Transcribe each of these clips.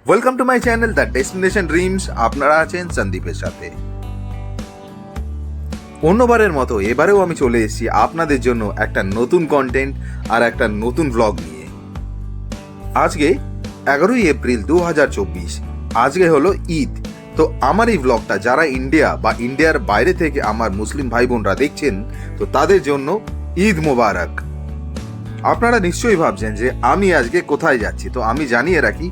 Welcome to my channel the destination dreams. আপনারা আছেন সন্দীপের সাথে। অন্যবারের মতো এবারেও আমি চলে এসেছি আপনাদের জন্য একটা নতুন কন্টেন্ট আর একটা নতুন ব্লগ নিয়ে। আজকে 11ই এপ্রিল 2024। আজকে হলো ঈদ। তো আমার এই ব্লগটা যারা ইন্ডিয়া বা ইন্ডিয়ার বাইরে থেকে আমার মুসলিম ভাই বোনরা দেখছেন, তো তাদের জন্য ঈদ মোবারক। আপনারা নিশ্চয়ই ভাবছেন যে আমি আজকে কোথায় যাচ্ছি। তো আমি জানিয়ে রাখি,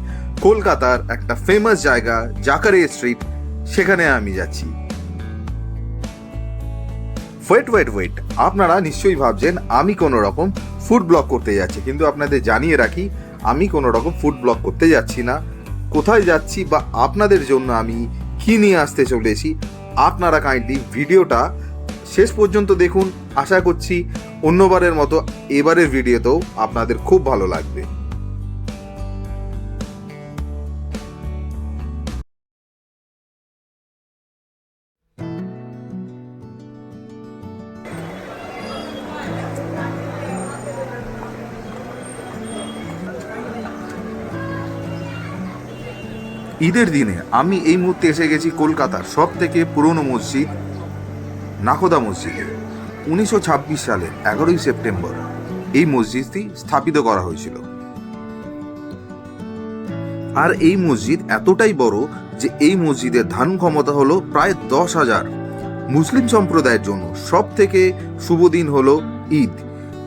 কলকাতার একটা ফেমাস জায়গা জাকারিয়া স্ট্রিট, সেখানে আমি যাচ্ছি। ওয়েট, আপনারা নিশ্চয়ই ভাবছেন আমি কোনো রকম ফুড ব্লগ করতে যাচ্ছি, কিন্তু আপনাদের জানিয়ে রাখি আমি কোনো রকম ফুড ব্লগ করতে যাচ্ছি না। কোথায় যাচ্ছি বা আপনাদের জন্য আমি কি নিয়ে আসতে চলেছি, আপনারা কাইন্ডলি ভিডিওটা শেষ পর্যন্ত দেখুন। আশা করছি অন্যবারের মতো এবারের ভিডিওতেও আপনাদের খুব ভালো লাগবে। ঈদের দিনে আমি এই মুহূর্তে এসে গেছি কলকাতার সব থেকে পুরনো মসজিদ নাখোদা মসজিদে। 1926 সালে 11ই সেপ্টেম্বর এই মসজিদটি স্থাপিত করা হয়েছিল। আর এই মসজিদ এতটাই বড় যে এই মসজিদের ধারণ ক্ষমতা হলো প্রায় 10,000। মুসলিম সম্প্রদায়ের জন্য সব থেকে শুভ দিন হলো ঈদ।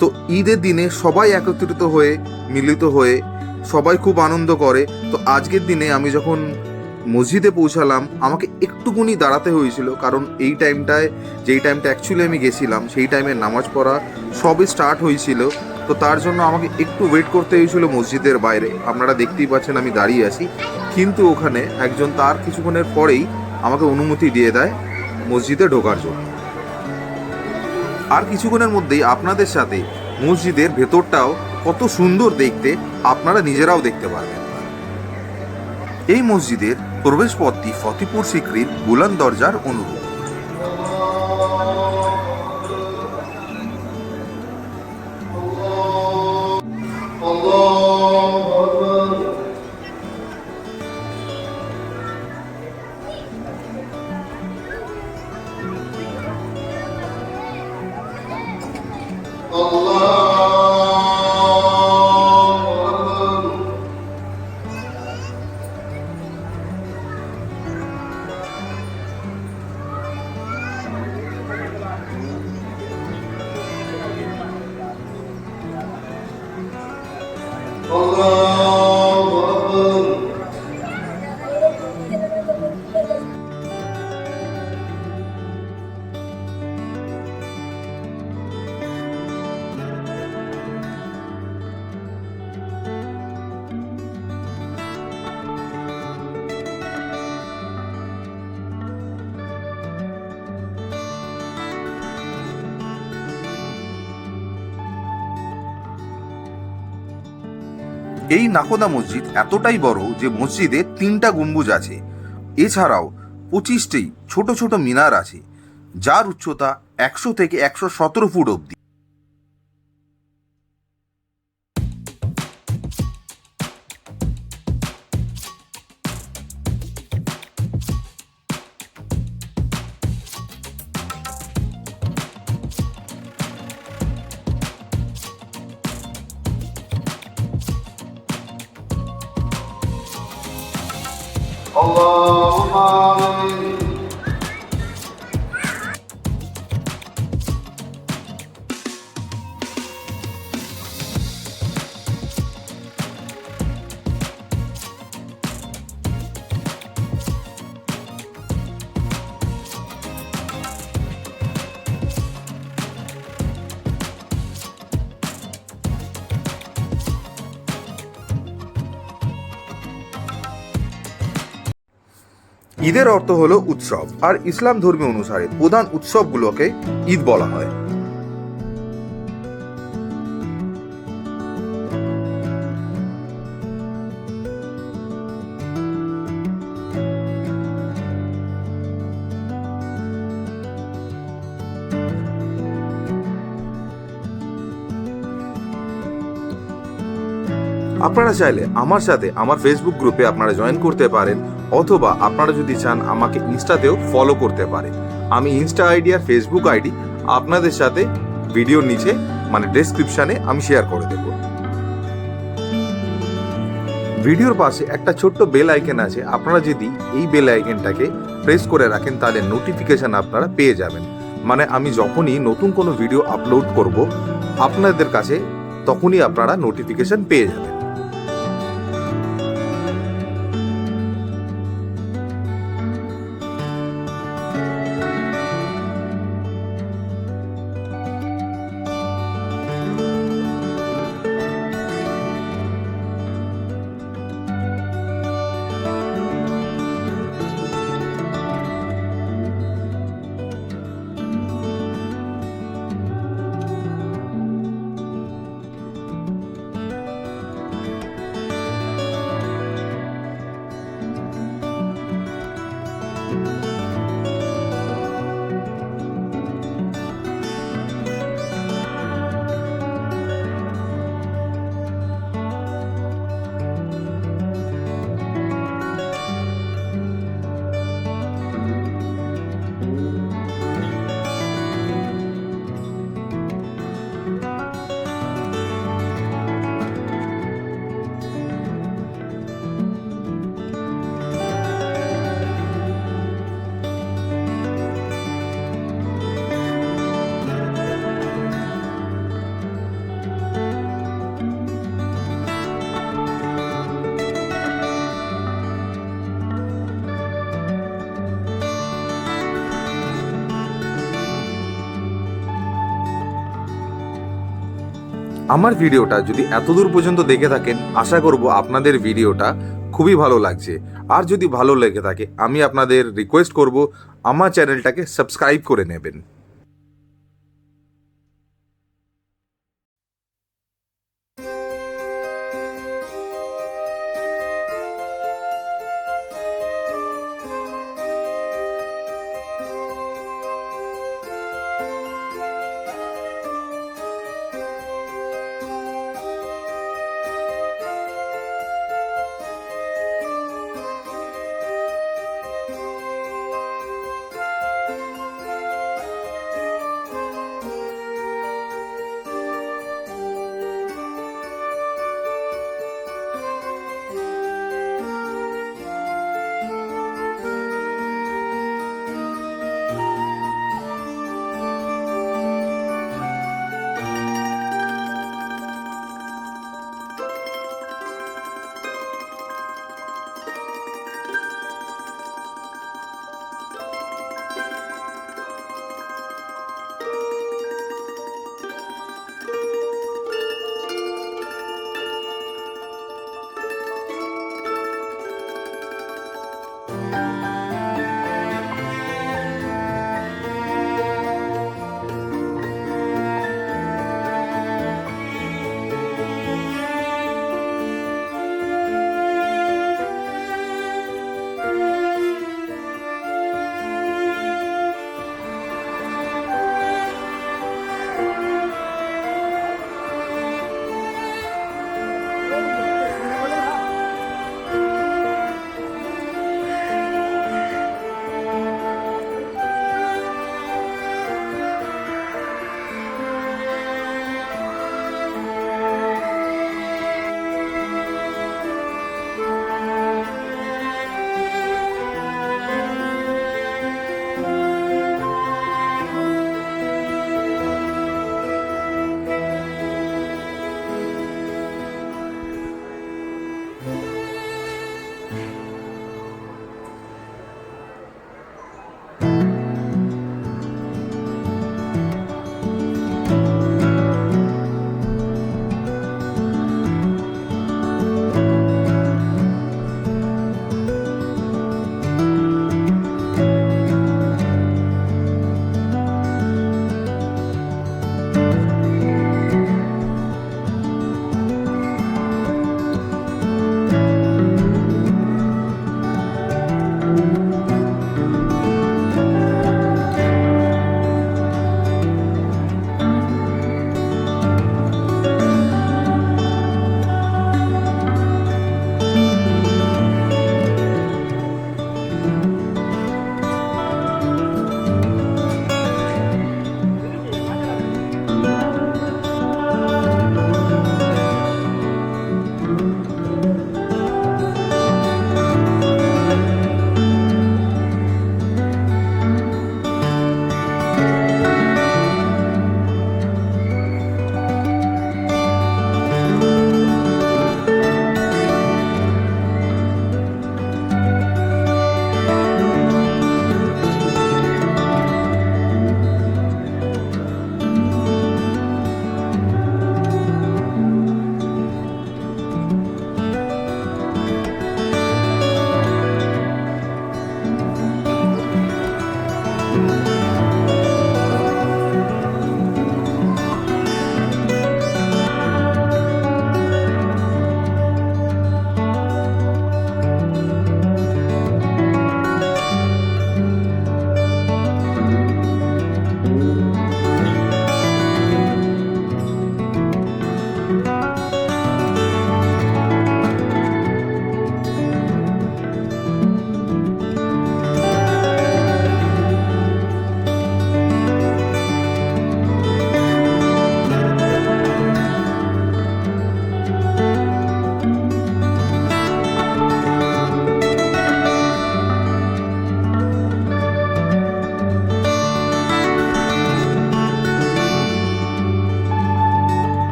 তো ঈদের দিনে সবাই একত্রিত হয়ে মিলিত হয়ে সবাই খুব আনন্দ করে। তো আজকের দিনে আমি যখন মসজিদে পৌঁছালাম, আমাকে একটুকুনি দাঁড়াতে হয়েছিল, কারণ এই টাইমটায় যেই টাইমটা অ্যাকচুয়ালি আমি গেছিলাম সেই টাইমে নামাজ পড়া সবই স্টার্ট হয়েছিল। তো তার জন্য আমাকে একটু ওয়েট করতে হয়েছিল মসজিদের বাইরে। আপনারা দেখতেই পাচ্ছেন আমি দাঁড়িয়ে আছি, কিন্তু ওখানে একজন তার কিছুক্ষণের পরেই আমাকে অনুমতি দিয়ে দেয় মসজিদে ঢোকার জন্য। আর কিছুক্ষণের মধ্যেই আপনাদের সাথে মসজিদের ভেতরটাও কত সুন্দর দেখতে আপনারা নিজেরাও দেখতে পারবেন। এই মসজিদের প্রবেশপথটি ফতেপুর সিক্রির বুলন্দ দরজার অনুরূপ। এই নাকোদা মসজিদ এতটাই বড় যে মসজিদে 3টা গম্বুজ আছে। এছাড়াও 25টি ছোট ছোট মিনার আছে, যার উচ্চতা 100 থেকে 117 ফুট অবধি। ঈদের অর্থ হলো উৎসব, আর ইসলাম ধর্মীয় অনুসারে প্রধান উৎসবগুলোকে ঈদ বলা হয়। আপনারা চাইলে আমার সাথে আমার ফেসবুক গ্রুপে আপনারা জয়েন করতে পারেন, অথবা আপনারা যদি চান আমাকে ইনস্টাতেও ফলো করতে পারেন। আমি ইনস্টা আইডি আর ফেসবুক আইডি আপনাদের সাথে ভিডিওর নিচে মানে ডেসক্রিপশনে আমি শেয়ার করে দেব। ভিডিওর পাশে একটা ছোট্ট বেল আইকন আছে, আপনারা যদি এই বেল আইকনটাকে প্রেস করে রাখেন তাহলে নোটিফিকেশন আপনারা পেয়ে যাবেন। মানে আমি যখনই নতুন কোনো ভিডিও আপলোড করব আপনাদের কাছে তখনই আপনারা নোটিফিকেশন পেয়ে যাবেন। আমার ভিডিওটা যদি এতদূর পর্যন্ত দেখে থাকেন, আশা করব আপনাদের ভিডিওটা খুবই ভালো লাগছে। আর যদি ভালো লেগে থাকে আমি আপনাদের রিকোয়েস্ট করব আমার চ্যানেলটাকে সাবস্ক্রাইব করে নেবেন।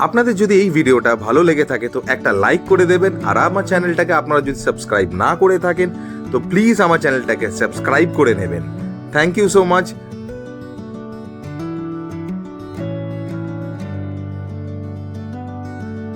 আপনাদের যদি এই ভিডিওটা ভালো লেগে থাকে তো একটা লাইক করে দেবেন, আর আমার চ্যানেলটাকে আপনারা যদি সাবস্ক্রাইব না করে থাকেন তো প্লিজ আমার চ্যানেলটাকে সাবস্ক্রাইব করে নেবেন। Thank you so much.